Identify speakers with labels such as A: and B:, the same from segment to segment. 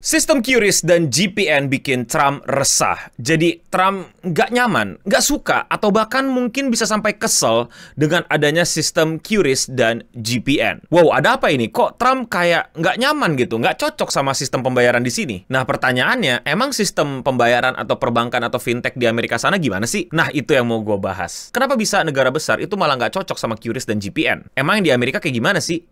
A: Sistem QRIS dan GPN bikin Trump resah. Jadi Trump nggak nyaman, nggak suka, atau bahkan mungkin bisa sampai kesel dengan adanya sistem QRIS dan GPN. Wow, ada apa ini? Kok Trump kayak nggak nyaman gitu, nggak cocok sama sistem pembayaran di sini? Nah, pertanyaannya, emang sistem pembayaran atau perbankan atau fintech di Amerika sana gimana sih? Nah, itu yang mau gue bahas. Kenapa bisa negara besar itu malah nggak cocok sama QRIS dan GPN? Emang yang di Amerika kayak gimana sih?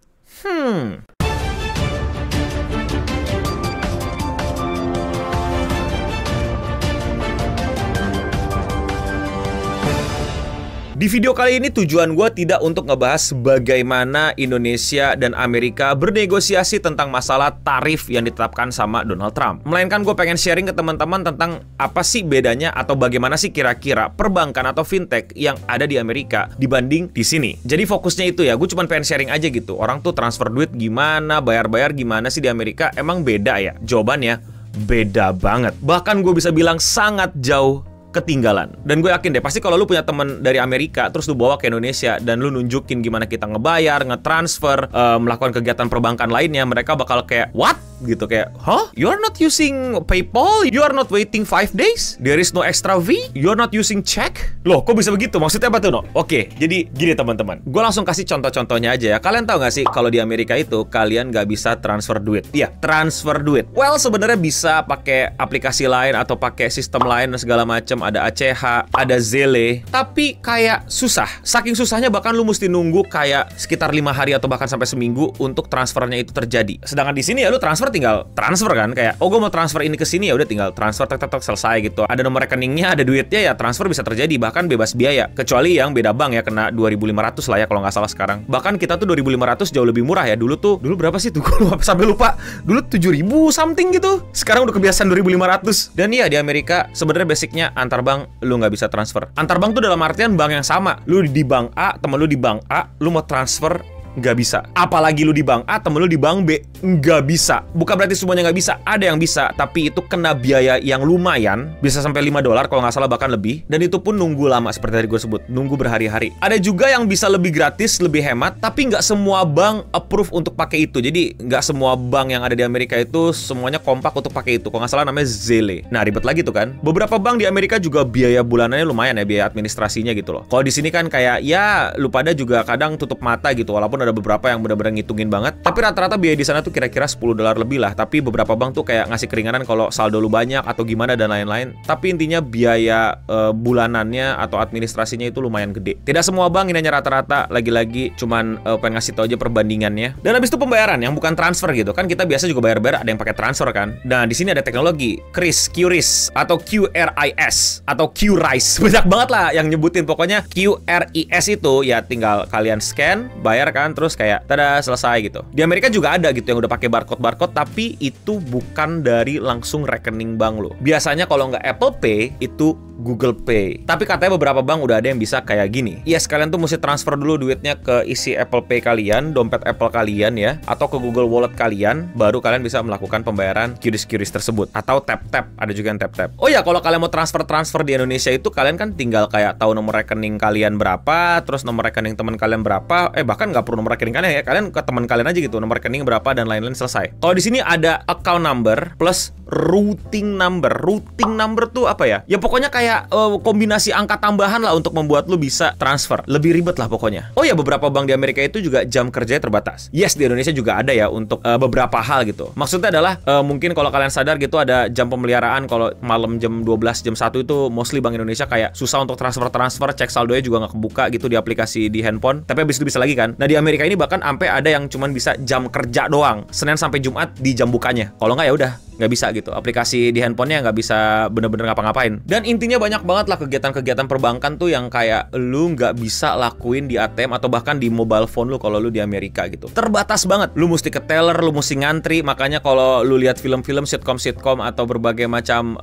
A: Di video kali ini tujuan gue tidak untuk ngebahas bagaimana Indonesia dan Amerika bernegosiasi tentang masalah tarif yang ditetapkan sama Donald Trump. Melainkan gue pengen sharing ke teman-teman tentang apa sih bedanya atau bagaimana sih kira-kira perbankan atau fintech yang ada di Amerika dibanding di sini. Jadi fokusnya itu ya, gue cuma pengen sharing aja gitu. Orang tuh transfer duit gimana, bayar-bayar gimana sih di Amerika, emang beda ya? Jawabannya beda banget. Bahkan gue bisa bilang sangat jauh ketinggalan. Dan gue yakin deh, pasti kalau lu punya temen dari Amerika, terus lu bawa ke Indonesia, dan lu nunjukin gimana kita ngebayar, ngetransfer, melakukan kegiatan perbankan lainnya, mereka bakal kayak, what? Gitu, kayak, huh? You are not using PayPal? You are not waiting 5 days? There is no extra fee? You are not using check? Loh, kok bisa begitu? Maksudnya apa tuh, no? Oke, jadi gini teman-teman. Gue langsung kasih contoh-contohnya aja ya. Kalian tahu nggak sih, kalau di Amerika itu, kalian nggak bisa transfer duit. Iya, transfer duit. Well, sebenarnya bisa pakai aplikasi lain, atau pakai sistem lain dan segala macam. Ada ACH, ada Zelle, tapi kayak susah. Saking susahnya bahkan lu mesti nunggu kayak sekitar 5 hari atau bahkan sampai seminggu untuk transfernya itu terjadi. Sedangkan di sini ya lu tinggal transfer kan, kayak oh gue mau transfer ini ke sini, ya udah tinggal transfer tek selesai gitu. Ada nomor rekeningnya, ada duitnya, ya transfer bisa terjadi bahkan bebas biaya. Kecuali yang beda bank ya, kena 2.500 lah ya kalau nggak salah sekarang. Bahkan kita tuh 2.500 jauh lebih murah ya. Dulu berapa sih tuh? Gue sampai lupa. Dulu 7.000 something gitu. Sekarang udah kebiasaan 2.500. Dan iya, di Amerika sebenarnya basicnya antar bank lu nggak bisa transfer. Antar bank tuh dalam artian bank yang sama. Lu di bank A, temen lu di bank A, lu mau transfer nggak bisa. Apalagi lu di bank A, temen lu di bank B, nggak bisa. Bukan berarti semuanya nggak bisa, ada yang bisa, tapi itu kena biaya yang lumayan, bisa sampai $5 kalau nggak salah, bahkan lebih. Dan itu pun nunggu lama, seperti tadi gue sebut, nunggu berhari-hari. Ada juga yang bisa lebih gratis, lebih hemat, tapi nggak semua bank approve untuk pakai itu. Jadi nggak semua bank yang ada di Amerika itu semuanya kompak untuk pakai itu. Kalau nggak salah namanya Zelle. Nah, ribet lagi tuh kan. Beberapa bank di Amerika juga biaya bulanannya lumayan ya, biaya administrasinya gitu loh. Kalau di sini kan kayak ya lu pada juga kadang tutup mata gitu, walaupun ada beberapa yang benar-benar ngitungin banget. Tapi rata-rata biaya di sana tuh kira-kira $10 lebih lah. Tapi beberapa bank tuh kayak ngasih keringanan kalau saldo lu banyak atau gimana dan lain-lain. Tapi intinya biaya bulanannya atau administrasinya itu lumayan gede. Tidak semua bank, ini hanya rata-rata. Lagi-lagi cuman pengen ngasih tau aja perbandingannya. Dan habis itu pembayaran yang bukan transfer gitu. Kan kita biasa juga bayar-bayar ada yang pakai transfer kan. Nah, di sini ada teknologi QRIS atau QRIS atau QRIS. Banyak banget lah yang nyebutin. Pokoknya QRIS itu ya tinggal kalian scan, bayar kan, terus kayak tada selesai gitu. Di Amerika juga ada gitu yang udah pakai barcode, tapi itu bukan dari langsung rekening bank lo. Biasanya kalau nggak Apple Pay itu Google Pay. Tapi katanya beberapa bank udah ada yang bisa kayak gini. Iya, kalian tuh mesti transfer dulu duitnya ke isi Apple Pay kalian, dompet Apple kalian ya, atau ke Google Wallet kalian, baru kalian bisa melakukan pembayaran QRIS tersebut. Atau tap-tap, ada juga yang tap-tap. Oh ya, kalau kalian mau transfer di Indonesia itu kalian kan tinggal kayak tahu nomor rekening kalian berapa, terus nomor rekening teman kalian berapa, bahkan nggak perlu nomor rekening kalian ya, kalian ke teman kalian aja gitu, nomor rekening berapa dan lain-lain, selesai. Kalau di sini ada account number plus routing number. Routing number tuh apa ya? Ya pokoknya kayak kombinasi angka tambahan lah untuk membuat lu bisa transfer. Lebih ribet lah pokoknya. Oh ya, beberapa bank di Amerika itu juga jam kerjanya terbatas. Yes, di Indonesia juga ada ya untuk beberapa hal gitu. Maksudnya adalah mungkin kalau kalian sadar gitu ada jam pemeliharaan. Kalau malam jam 12, jam 1 itu mostly Bank Indonesia kayak susah untuk transfer, cek saldonya juga nggak kebuka gitu di aplikasi di handphone. Tapi habis itu bisa lagi kan. Nah, di Amerika ini bahkan sampai ada yang cuman bisa jam kerja doang, Senin sampai Jumat di jam bukanya. Kalau nggak ya udah nggak bisa gitu. Aplikasi di handphonenya nggak bisa bener-bener ngapa-ngapain. Dan intinya banyak banget lah kegiatan-kegiatan perbankan tuh yang kayak lu nggak bisa lakuin di ATM atau bahkan di mobile phone lu kalau lu di Amerika gitu. Terbatas banget. Lu mesti ke teller, lu mesti ngantri. Makanya kalau lu lihat film-film sitcom atau berbagai macam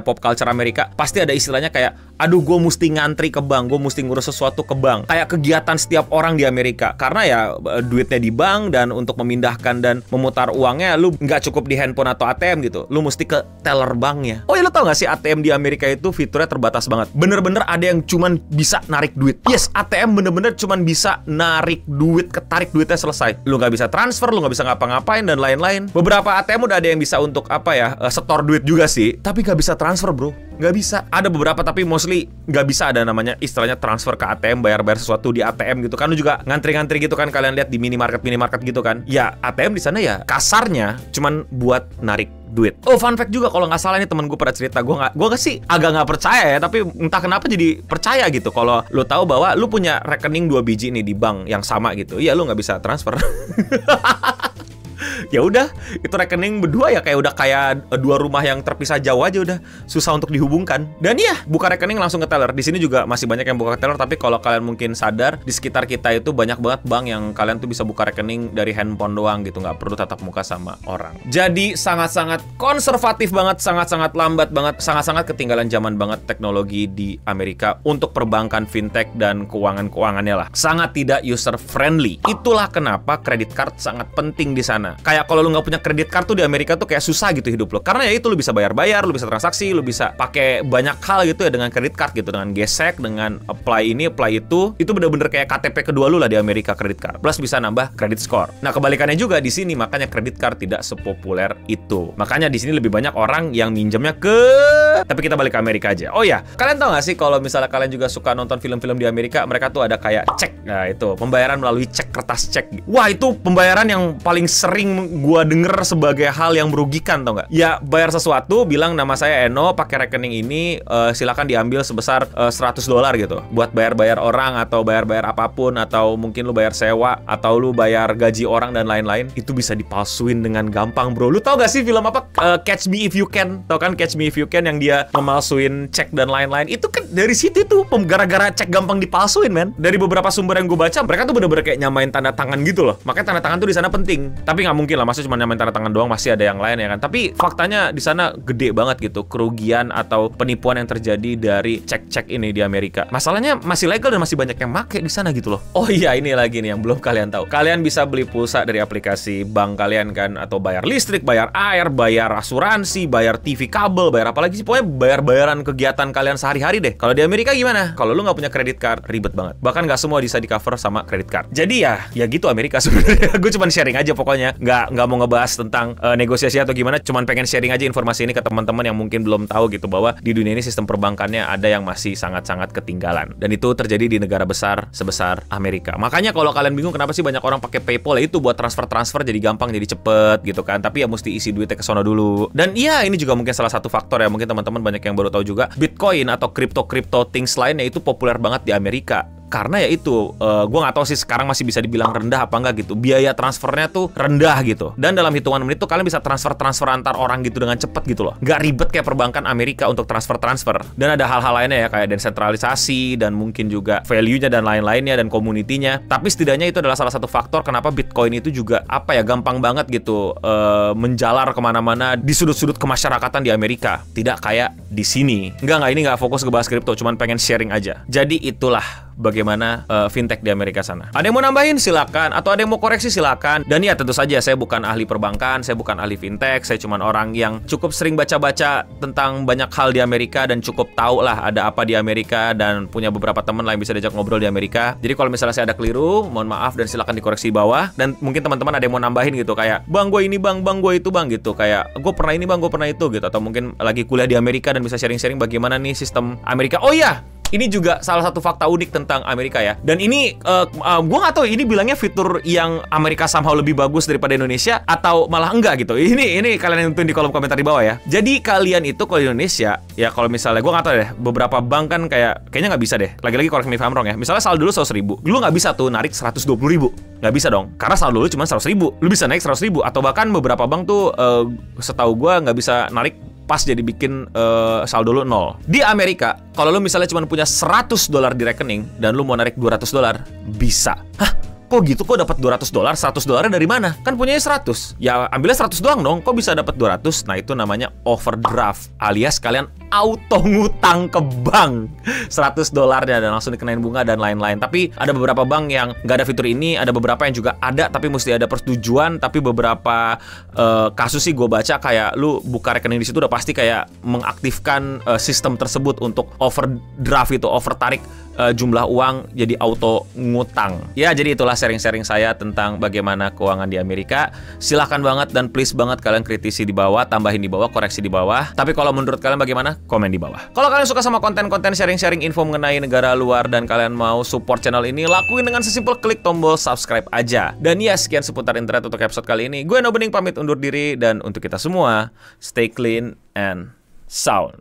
A: pop culture Amerika, pasti ada istilahnya kayak, aduh gue mesti ngantri ke bank, gue mesti ngurus sesuatu ke bank. Kayak kegiatan setiap orang di Amerika. Karena ya duitnya di bank, dan untuk memindahkan dan memutar uangnya lu nggak cukup di handphone atau beberapa ATM gitu, lu mesti ke teller banknya. Oh ya, lu tau gak sih ATM di Amerika itu fiturnya terbatas banget. Bener-bener ada yang cuman bisa narik duit. Yes, ATM bener-bener cuman bisa narik duit, ketarik duitnya selesai. Lu gak bisa transfer, lu gak bisa ngapa-ngapain dan lain-lain. Beberapa ATM udah ada yang bisa untuk apa ya, setor duit juga sih, tapi gak bisa transfer bro. Nggak bisa. Ada beberapa tapi mostly nggak bisa ada namanya istilahnya transfer ke ATM, bayar-bayar sesuatu di ATM gitu kan. Lu juga ngantri-ngantri gitu kan, kalian lihat di minimarket gitu kan. Ya ATM di sana ya kasarnya cuman buat narik duit. Oh, fun fact juga, kalau nggak salah ini temen gue pada cerita, gue sih agak nggak percaya ya, tapi entah kenapa jadi percaya gitu kalau lu tahu bahwa lu punya rekening 2 biji nih di bank yang sama gitu. Iya, lu nggak bisa transfer. Ya udah, itu rekening berdua ya kayak udah kayak 2 rumah yang terpisah jauh aja, udah susah untuk dihubungkan. Dan iya, buka rekening langsung ke teller. Di sini juga masih banyak yang buka ke teller, tapi kalau kalian mungkin sadar di sekitar kita itu banyak banget bank yang kalian tuh bisa buka rekening dari handphone doang gitu, nggak perlu tatap muka sama orang. Jadi sangat-sangat konservatif banget, sangat-sangat lambat banget, sangat-sangat ketinggalan zaman banget teknologi di Amerika untuk perbankan, fintech dan keuangan-keuangannya lah. Sangat tidak user friendly. Itulah kenapa credit card sangat penting di sana. Kayak kalau lu nggak punya kredit card tuh di Amerika tuh kayak susah gitu hidup lo. Karena ya itu lu bisa bayar-bayar, lu bisa transaksi, lu bisa pakai banyak hal gitu ya dengan kredit card gitu, dengan gesek, dengan apply ini, apply itu. Itu bener-bener kayak KTP kedua lu lah di Amerika, kredit card. Plus bisa nambah kredit score. Nah, kebalikannya juga di sini, makanya kredit card tidak sepopuler itu. Makanya di sini lebih banyak orang yang minjemnya ke... Tapi kita balik ke Amerika aja. Oh ya, kalian tau gak sih kalau misalnya kalian juga suka nonton film-film di Amerika, mereka tuh ada kayak cek. Nah, itu pembayaran melalui cek, kertas cek. Wah, itu pembayaran yang paling sering gua denger sebagai hal yang merugikan, tau nggak? Ya, bayar sesuatu, bilang nama saya Eno, pakai rekening ini, silakan diambil sebesar $100 gitu. Buat bayar-bayar orang, atau bayar-bayar apapun, atau mungkin lu bayar sewa, atau lu bayar gaji orang, dan lain-lain. Itu bisa dipalsuin dengan gampang, bro. Lu tau gak sih film apa? Catch Me If You Can. Tau kan Catch Me If You Can yang dia memalsuin cek dan lain-lain. Itu kan dari situ tuh, gara-gara cek gampang dipalsuin, men. Dari beberapa sumber yang gue baca, mereka tuh bener-bener kayak nyamain tanda tangan gitu loh. Makanya tanda tangan tuh di sana penting. Tapi nggak mungkin lah, maksudnya cuma nyamain tanda tangan doang, masih ada yang lain ya kan. Tapi faktanya di sana gede banget gitu kerugian atau penipuan yang terjadi dari cek-cek ini di Amerika. Masalahnya masih legal dan masih banyak yang make di sana gitu loh. Oh iya, ini lagi nih yang belum kalian tahu. Kalian bisa beli pulsa dari aplikasi bank kalian kan, atau bayar listrik, bayar air, bayar asuransi, bayar TV kabel, bayar apa lagi sih, pokoknya bayar-bayaran kegiatan kalian sehari-hari deh. Kalau di Amerika gimana? Kalau lu nggak punya kredit card, ribet banget. Bahkan nggak semua bisa di cover sama kredit card. Jadi ya gitu Amerika sebenarnya. Gue cuma sharing aja pokoknya. Nggak mau ngebahas tentang negosiasi atau gimana. Cuman pengen sharing aja informasi ini ke teman-teman yang mungkin belum tahu gitu, bahwa di dunia ini sistem perbankannya ada yang masih sangat-sangat ketinggalan. Dan itu terjadi di negara besar sebesar Amerika. Makanya kalau kalian bingung kenapa sih banyak orang pakai PayPal, ya itu buat transfer jadi gampang, jadi cepet gitu kan. Tapi ya mesti isi duitnya ke sono dulu. Dan iya, ini juga mungkin salah satu faktor ya, mungkin teman-teman banyak yang baru tahu juga, Bitcoin atau crypto things lainnya itu populer banget di Amerika. Karena ya itu, gue nggak tahu sih sekarang masih bisa dibilang rendah apa enggak gitu. Biaya transfernya tuh rendah gitu. Dan dalam hitungan menit tuh kalian bisa transfer antar orang gitu dengan cepet gitu loh. Nggak ribet kayak perbankan Amerika untuk transfer. Dan ada hal-hal lainnya ya, kayak desentralisasi dan mungkin juga value-nya dan lain-lainnya dan community-nya. Tapi setidaknya itu adalah salah satu faktor kenapa Bitcoin itu juga apa ya, gampang banget gitu menjalar kemana-mana di sudut-sudut kemasyarakatan di Amerika. Tidak kayak di sini. Enggak, ini nggak fokus ngebahas kripto, cuman pengen sharing aja. Jadi itulah bagaimana fintech di Amerika sana. Ada yang mau nambahin silakan, atau ada yang mau koreksi silakan. Dan ya tentu saja saya bukan ahli perbankan, saya bukan ahli fintech, saya cuma orang yang cukup sering baca-baca tentang banyak hal di Amerika dan cukup tahu lah ada apa di Amerika, dan punya beberapa teman lah yang bisa diajak ngobrol di Amerika. Jadi kalau misalnya saya ada keliru, mohon maaf dan silakan dikoreksi di bawah. Dan mungkin teman-teman ada yang mau nambahin gitu, kayak bang gue ini bang gue itu bang gitu, kayak gue pernah ini bang, gue pernah itu gitu, atau mungkin lagi kuliah di Amerika dan bisa sharing-sharing bagaimana nih sistem Amerika. Oh iya, ini juga salah satu fakta unik tentang Amerika ya. Dan ini gue nggak tahu ini bilangnya fitur yang Amerika somehow lebih bagus daripada Indonesia atau malah enggak gitu. Ini kalian yang tentuin di kolom komentar di bawah ya. Jadi kalian itu kalau di Indonesia ya, kalau misalnya gue nggak tahu deh, beberapa bank kan kayaknya nggak bisa deh. Lagi-lagi correct me if I'm wrong ya. Misalnya saldo dulu 100.000, lu nggak bisa tuh narik 120.000. Nggak bisa dong, karena saldo dulu cuma 100.000. Lu bisa naik 100.000, atau bahkan beberapa bank tuh setahu gue nggak bisa narik pas jadi bikin saldo lu 0. Di Amerika, kalau lu misalnya cuma punya $100 di rekening dan lu mau narik $200, bisa. Hah? kok gitu, kok dapat $200, 100 dolarnya dari mana? Kan punyanya 100. Ya ambilnya 100 doang dong, kok bisa dapat 200? Nah itu namanya overdraft, alias kalian auto ngutang ke bank $100 dan langsung dikenain bunga dan lain-lain. Tapi ada beberapa bank yang nggak ada fitur ini, ada beberapa yang juga ada tapi mesti ada persetujuan. Tapi beberapa kasus sih gue baca kayak lu buka rekening di situ udah pasti kayak mengaktifkan sistem tersebut untuk overdraft itu, overtarik jumlah uang jadi auto ngutang. Ya jadi itulah sharing-sharing saya tentang bagaimana keuangan di Amerika. Silahkan banget dan please banget kalian kritisi di bawah, tambahin di bawah, koreksi di bawah. Tapi kalau menurut kalian bagaimana? Komen di bawah. Kalau kalian suka sama konten-konten sharing-sharing info mengenai negara luar dan kalian mau support channel ini, lakuin dengan sesimpel klik tombol subscribe aja. Dan ya, sekian seputar internet untuk episode kali ini. Gue No Bening pamit undur diri, dan untuk kita semua, stay clean and sound.